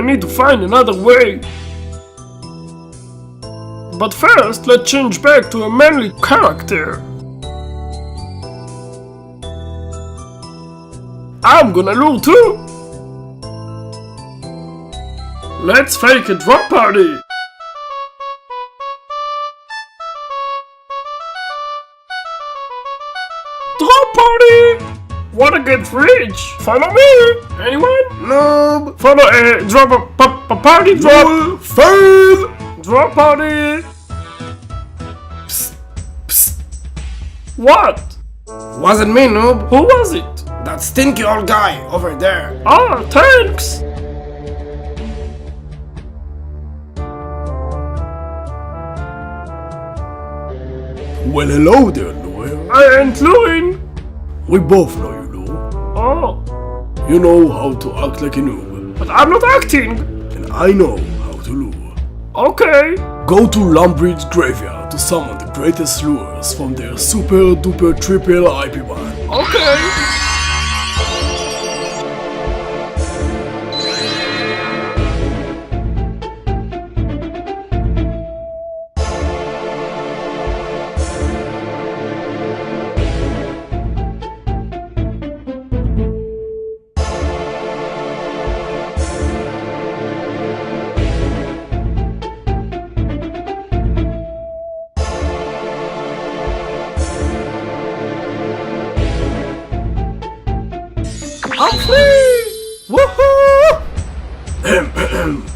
need to find another way. But first, let's change back to a manly character. I'm gonna lure too. Let's fake a drop party. Drop party! Wanna get rich? Follow me! Anyone? Noob! Follow a drop a party drop! Fail! Drop party! Psst, psst. What? Wasn't me, noob. Who was it? That stinky old guy over there. Ah, thanks! Well, hello there, Lou. I ain't luring! We both know you, Lou. Oh, You know how to act like a noob. but I'm not acting! And I know how to lure. Okay. Go to Lumbridge Graveyard to summon the greatest lures from their super duper triple IP ban. Okay. I'm free! Woohoo!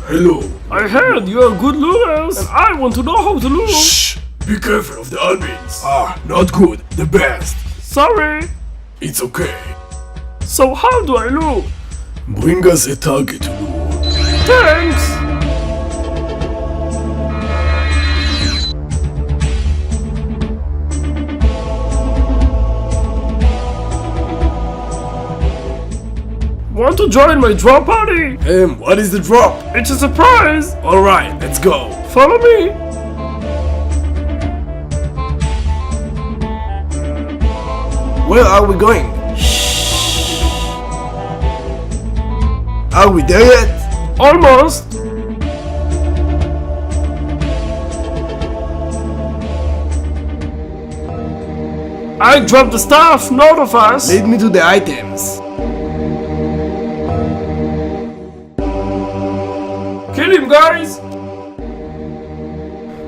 Hello. I heard you're good lures, and I want to know how to lure. Shh! Be careful of the admins. Ah, not good. The best. Sorry. It's okay. So how do I lure? Bring us a target to lure. Thanks. Want to join my drop party? What is the drop? It's a surprise. Alright, let's go. Follow me. Where are we going? Shh. Are we there yet? Almost. I dropped the stuff, not of us. Lead me to the items. Kill him, guys.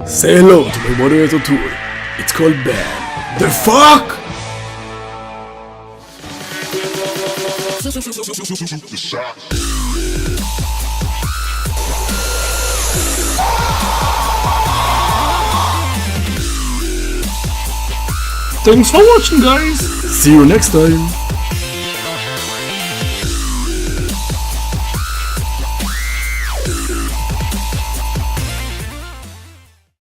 Say hello to my moderator tool. It's called Ban. The fuck? Thanks for watching, guys. See you next time.